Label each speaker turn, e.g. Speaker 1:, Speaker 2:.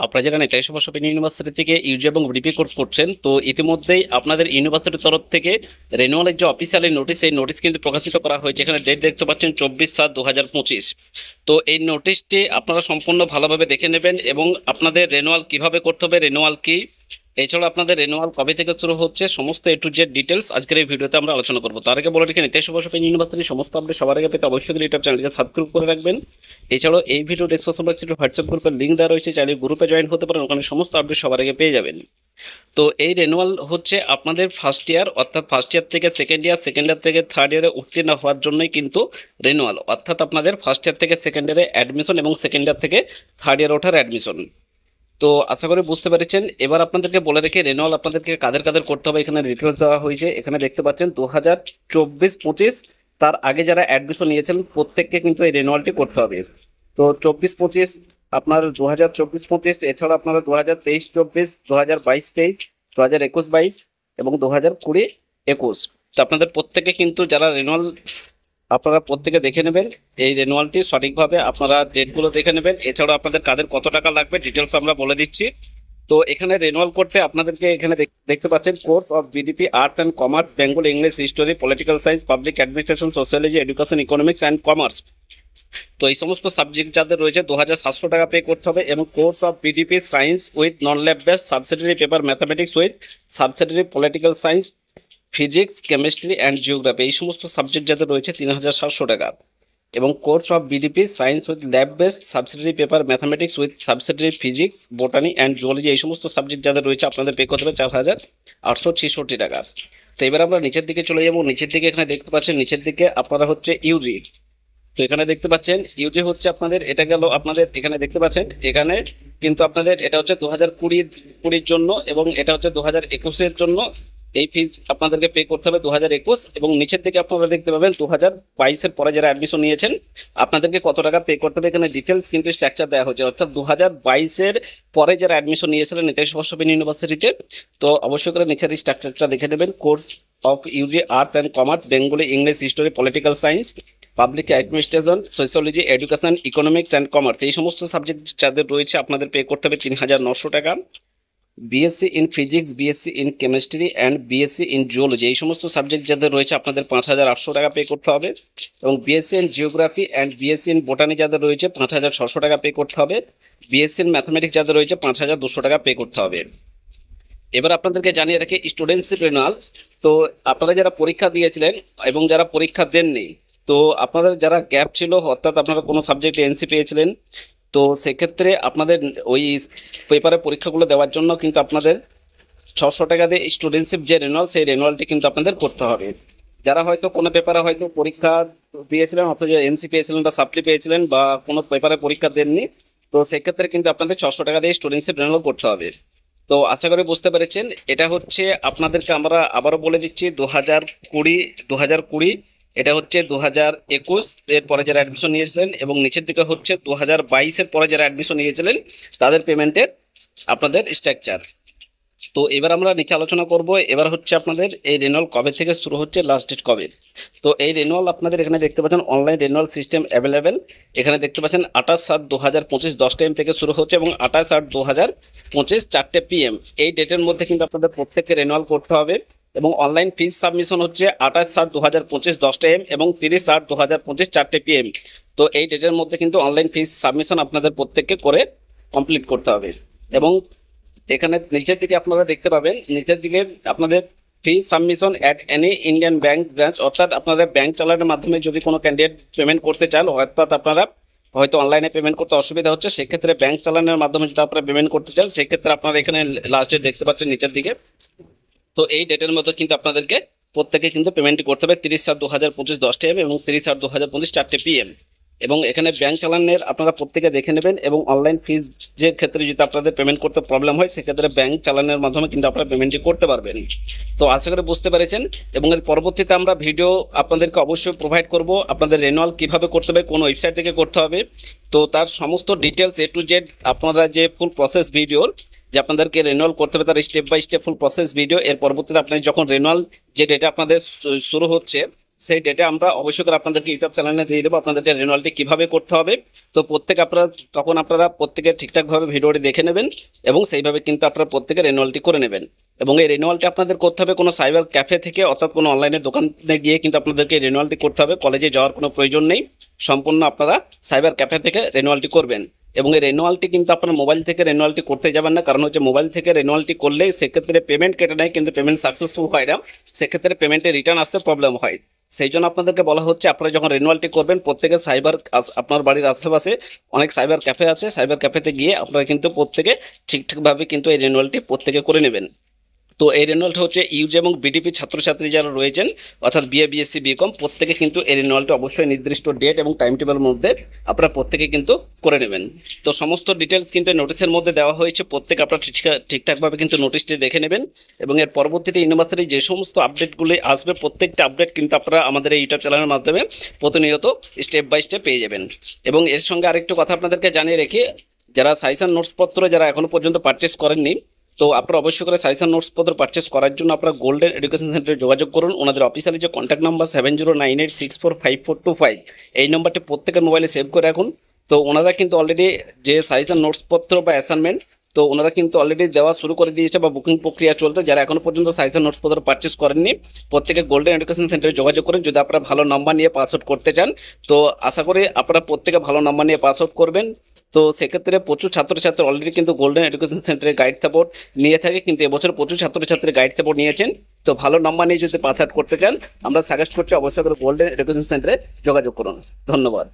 Speaker 1: আপনারা যারা নেতাইশ বর্ষপেন ইউনিভার্সিটি থেকে ইউজি এবং বিডিপি কোর্স করছেন, তো ইতিমধ্যেই আপনাদের ইউনিভার্সিটির তরফ থেকে রেনুয়ালের যে অফিসিয়ালি নোটিশ, এই নোটিশ কিন্তু প্রকাশিত করা হয়েছে। এখানে ডেট দেখতে পাচ্ছেন 24/7/2025। তো এই নোটিশটি আপনারা সম্পূর্ণ ভালোভাবে দেখে নেবেন এবং আপনাদের রেনুয়াল কিভাবে করতে হবে, রেনুয়াল কি, এছাড়া আপনাদের রেনুয়াল কবে থেকে শুরু হচ্ছে, সমস্ত এ টু জেড ডিটেলস আজকের এই ভিডিওতে আমরা আলোচনা করবো। তার আগে বলে রেখে নিতেশ বর্ষপেন ইউনিভার্সিটির সমস্ত আপডেট সবার আগে পেতে অবশ্যই ইউটিউব চ্যানেলকে সাবস্ক্রাইব করে রাখবেন। এছাড়াও এই ভিডিও ডিসক্রিপশন বক্সে হোয়াটসঅ্যাপ গ্রুপের লিঙ্ক দেওয়া রয়েছে, চাইলে গ্রুপে জয়েন হতে পারেন, ওখানে সমস্ত আপডেট সবার আগে পেয়ে যাবেন। তো এই রেনুয়াল হচ্ছে আপনাদের ফার্স্ট ইয়ার, অর্থাৎ ফার্স্ট ইয়ার থেকে সেকেন্ড ইয়ার, সেকেন্ড ইয়ার থেকে থার্ড ইয়ারে উত্তীর্ণ হওয়ার জন্যই কিন্তু রেনুয়াল, অর্থাৎ আপনাদের ফার্স্ট ইয়ার থেকে সেকেন্ড ইয়ারে অ্যাডমিশন এবং সেকেন্ড ইয়ার থেকে থার্ড ইয়ার ওঠার অ্যাডমিশন। তো আশা করি বুঝতে পেরেছেন। এবার আপনাদেরকে বলে রেখে রেনুয়াল আপনাদেরকে কাদের কাদের করতে হবে এখানে ডিটেলস দেওয়া হয়েছে। এখানে দেখতে পাচ্ছেন 2024-25 তার আগে যারা অ্যাডমিশন নিয়েছেন প্রত্যেককে কিন্তু এই রেনুয়ালটি করতে হবে। তো 24-25 আপনার 2024-25, এছাড়া আপনারা 2023-24, 2022-23, 2021-22 এবং 2020-21। তো আপনাদের প্রত্যেকে কিন্তু যারা রেনুয়াল, আপনারা প্রত্যেকে দেখে নেবেন এই রেনুয়ালটি সঠিকভাবে, আপনারা ডেটগুলো দেখে নেবেন। এছাড়াও আপনাদের কাদের কত টাকা লাগবে ডিটেলস আমরা বলে দিচ্ছি। তো এখানে রেনুয়াল করতে আপনাদেরকে এখানে দেখতে পাচ্ছেন course of BDP arts and commerce, Bengal, English, history, political science, public administration, sociology, education, economics and commerce. তো এই সমস্ত সাবজেক্ট যাদের রয়েছে 2700 টাকা পে করতে হবে। এবং course of BDP science with non lab best subsidiary paper mathematics with subsidiary political science, physics, chemistry and geography, এই সমস্ত সাবজেক্ট যাদের রয়েছে 3700 টাকা। এবং course of BDP science with lab based subsidiary paper mathematics with subsidiary physics, botany and zoology, এই সমস্ত subject যাদের রয়েছে আপনাদের পে করতে হবে 4866 টাকা। তো এবার আমরা নিচের দিকে চলে যাবো। নিচের দিকে এখানে দেখতে পাচ্ছেন, নিচের দিকে আপনারা হচ্ছে ইউজি। তো এখানে দেখতে পাচ্ছেন ইউজি হচ্ছে আপনাদের, এটা গেল আপনাদের, এখানে দেখতে পাচ্ছেন এখানে কিন্তু আপনাদের এটা হচ্ছে 2020-20 জন্য এবং এটা হচ্ছে 2021-এর জন্য। এই ফিজ আপনাদেরকে পে করতে হবে 2021। এবং নিচের দিকে আপনারা দেখতে পাবেন 2022-এর পরে যারা অ্যাডমিশন নিয়েছেন আপনাদেরকে কত টাকা পে করতে হবে, এখানে ডিটেলস কিন্তু স্ট্রাকচার দেওয়া হয়েছে। অর্থাৎ 2022-এর পরে যারা অ্যাডমিশন নিয়েছিলেন নিতেশ বর্ষপেন ইউনিভার্সিটিতে, তো অবশ্যই করে নিচের স্ট্রাকচারটা দেখে নেবেন। Course of UG arts and commerce, Bengali, English, history, political science, public administration, sociology, education, economics and commerce, এই সমস্ত সাবজেক্ট যাদের রয়েছে আপনাদের পে করতে হবে 3900 টাকা। BSc in physics, BSc in chemistry and BSc in geology, এই সমস্ত সাবজেক্ট যাদের রয়েছে আপনাদের 5800 টাকা পে করতে হবে। এবং BSc in geography and BSc in botany যাদের রয়েছে 5600 টাকা পে করতে হবে। বিএসসি ইন ম্যাথমেটিক্স যাদের রয়েছে 5200 টাকা পে করতে হবে। এবার আপনাদেরকে জানিয়ে রাখি স্টুডেন্টশিপ রেনুয়াল। তো আপনারা যারা পরীক্ষা দিয়েছিলেন এবং যারা পরীক্ষা দেননি, তো আপনাদের যারা গ্যাপ ছিল, অর্থাৎ আপনারা কোনো সাবজেক্টে এনসি পেয়েছিলেন, তো সেক্ষেত্রে আপনাদের ওই পেপারে পরীক্ষাগুলো দেওয়ার জন্য কিন্তু আপনাদের 600 টাকা দিয়ে স্টুডেন্টশিপ যে রেনুয়াল, সেই রেনুয়ালটি কিন্তু আপনাদের করতে হবে। যারা হয়তো কোনো পেপারে হয়তো পরীক্ষা দিয়েছিলেন, অথচ এনসি পেয়েছিলেন বা সাপ্লি পেয়েছিলেন বা কোনো পেপারে পরীক্ষা দেননি, তো সেক্ষেত্রে কিন্তু আপনাদের 600 টাকা দিয়ে স্টুডেন্টশিপ রেনুয়াল করতে হবে। তো আশা করি বুঝতে পেরেছেন। এটা হচ্ছে আপনাদেরকে আমরা আবারও বলে দিচ্ছি 2020, এটা হচ্ছে 2021 এর পরে যারা অ্যাডমিশন নিয়েছিলেন, এবং নিচের দিকে হচ্ছে 2022-এর পরে যারা অ্যাডমিশন নিয়েছিলেন তাদের পেমেন্টের আপনাদের স্ট্রাকচার। তো এবার আমরা নিচে আলোচনা করব। এবার হচ্ছে আপনাদের এই রেনুয়াল কবে থেকে শুরু হচ্ছে, লাস্ট ডেট কবে। তো এই রেনুয়াল আপনাদের এখানে দেখতে পাচ্ছেন অনলাইন রেনুয়াল সিস্টেম অ্যাভেলেবেল। এখানে দেখতে পাচ্ছেন 28/7/2025 10 AM থেকে শুরু হচ্ছে এবং 28/8/2025 4টে PM, এই ডেটের মধ্যে কিন্তু আপনাদের প্রত্যেককে রেনুয়াল করতে হবে। এবং অনলাইন ফিজ সাবমিশন হচ্ছে 28/7/2025 10 AM এবং 30/8/2025 4টে PM। তো এই ডেটের মধ্যে কিন্তু অনলাইন ফিজ সাবমিশন আপনাদের প্রত্যেককে করে কমপ্লিট করতে হবে। এবং এখানে নিচের দিকে আপনারা দেখতে পাবেন, নিচের দিকে আপনাদের fee submission at any Indian bank branch, অর্থাৎ আপনাদের ব্যাংক চালানোর মাধ্যমে যদি কোনো ক্যান্ডিডেট পেমেন্ট করতে চান, অর্থাৎ আপনারা হয়তো অনলাইনে পেমেন্ট করতে অসুবিধা হচ্ছে, সেক্ষেত্রে ব্যাংক চালানোর মাধ্যমে যদি আপনারা পেমেন্ট করতে চান, সেক্ষেত্রে আপনারা এখানে লাস্ট ডেট দেখতে পাচ্ছেন নিচের দিকে। তো এই ডেটের মধ্যে কিন্তু আপনাদেরকে প্রত্যেকে কিন্তু পেমেন্ট করতে হবে 30/7/2025 10 AM এবং 30/8/2025 4টে PM। এবং এখানে ব্যাংক চালানের আপনারা প্রত্যেকে দেখে নেবেন। এবং অনলাইন ফিজ যে ক্ষেত্রে যদি আপনাদের পেমেন্ট করতে প্রবলেম হয়, সেক্ষেত্রে ব্যাংক চালানের মাধ্যমে কিন্তু আপনারা পেমেন্টটি করতে পারবেন। তো আশা করে বুঝতে পেরেছেন। এবং এর পরবর্তীতে আমরা ভিডিও আপনাদেরকে অবশ্যই প্রোভাইড করব, আপনাদের রেনুয়াল কিভাবে করতে হবে, কোন ওয়েবসাইট থেকে করতে হবে, তো তার সমস্ত ডিটেলস এ টু জেড আপনারা যে ফুল প্রসেস ভিডিও যে আপনাদেরকে রেনুয়াল করতে হবে তার step by step full process video. এর পরবর্তীতে আপনার যখন রেনুয়াল যে ডেটে আপনাদের শুরু হচ্ছে, সেই ডেটে আমরা অবশ্যই করে আপনাদেরকে ইউটিউব চ্যানেলে দিয়ে দেবো আপনাদেরকে রেনুয়ালটি কিভাবে করতে হবে। তো প্রত্যেকে আপনারা তখন আপনারা প্রত্যেকে ঠিকঠাকভাবে ভিডিওটি দেখে নেবেন এবং সেইভাবে কিন্তু আপনারা প্রত্যেকে রেনুয়ালটি করে নেবেন। এবং এই রেনুয়ালটি আপনাদের করতে হবে কোনো সাইবার ক্যাফে থেকে অর্থাৎ কোনো অনলাইনের দোকানে গিয়ে কিন্তু আপনাদেরকে রেনুয়ালটি করতে হবে, কলেজে যাওয়ার কোনো প্রয়োজন নেই। সম্পূর্ণ আপনারা সাইবার ক্যাফে থেকে রেনুয়ালটি করবেন। এবং এই রেনুয়ালটি কিন্তু আপনার মোবাইল থেকে রেনুয়ালটি করতে যাবেন না, কারণ হচ্ছে মোবাইল থেকে রেনুয়ালটি করলে সেক্ষেত্রে পেমেন্ট কেটে নেয় কিন্তু পেমেন্ট সাকসেসফুল হয় না, সেক্ষেত্রে পেমেন্টে রিটার্ন আসতে প্রবলেম হয়। সেই জন্য আপনাদেরকে বলা হচ্ছে আপনারা যখন রেনুয়ালটি করবেন প্রত্যেকে সাইবার, আপনার বাড়ির আশেপাশে অনেক সাইবার ক্যাফে আছে, সাইবার ক্যাফেতে গিয়ে আপনারা কিন্তু প্রত্যেকে ঠিকঠাকভাবে কিন্তু এই রেনুয়ালটি প্রত্যেকে করে নেবেন। তো এই রেনুয়ালটা হচ্ছে ইউজি এবং বিডিপি ছাত্রছাত্রী যারা রয়েছেন অর্থাৎ বিএ বিএসসি বিকম প্রত্যেকে কিন্তু এই রেনুয়ালটা অবশ্যই নির্দিষ্ট ডেট এবং টাইম টেবিলের মধ্যে আপনারা প্রত্যেকে কিন্তু করে নেবেন। তো সমস্ত ডিটেলস কিন্তু নোটিশের মধ্যে দেওয়া হয়েছে, প্রত্যেকে আপনারা ঠিকঠাকভাবে কিন্তু নোটিশটি দেখে নেবেন। এবং এর পরবর্তীতে ইউনিভার্সিটি যে সমস্ত আপডেটগুলি আসবে প্রত্যেকটা আপডেট কিন্তু আপনারা আমাদের এই ইউটিউব চ্যানেলের মাধ্যমে প্রতিনিয়ত স্টেপ বাই স্টেপ পেয়ে যাবেন। এবং এর সঙ্গে আরেকটু কথা আপনাদেরকে জানিয়ে রেখে, যারা সাজেশন নোটসপত্র যারা এখনো পর্যন্ত পারচেস করেননি, তো আপনারা অবশ্যই করে সাজেশন নোটস পত্র পারচেস করার জন্য আপনারা গোল্ডেন এডুকেশন সেন্টারে যোগাযোগ করুন। ওনাদের অফিসিয়ালি যে কন্ট্যাক্ট নাম্বার 7098645425, এই নাম্বারটি প্রত্যেকের মোবাইলে সেভ করে রাখুন। তো ওনারা কিন্তু অলরেডি যে সাজেশন নোটস পত্র বা অ্যাসাইনমেন্ট তো ওনারা কিন্তু অলরেডি দেওয়া শুরু করে দিয়েছে বা বুকিং প্রক্রিয়া চলতে। যারা এখনো পর্যন্ত সাজেশন নোটস পত্র পারচেস করেননি প্রত্যেকে গোল্ডেন এডুকেশন সেন্টারে যোগাযোগ করুন যদি আপনারা ভালো নাম্বার নিয়ে পাস আউট করতে চান। তো আশা করি আপনারা প্রত্যেকে ভালো নাম্বার নিয়ে পাস আউট করবেন। তো সেক্ষেত্রে প্রচুর ছাত্রছাত্রী অলরেডি কিন্তু গোল্ডেন এডুকেশন সেন্টারে গাইড সাপোর্ট নিয়ে থাকে, কিন্তু এবছর প্রচুর ছাত্রছাত্রী গাইড সাপোর্ট নিয়েছেন। তো ভালো নাম্বার নিয়ে যদি পাস আউট করতে চান আমরা সাজেস্ট করছি অবশ্যই করে গোল্ডেন এডুকেশন সেন্টারে যোগাযোগ করুন। ধন্যবাদ।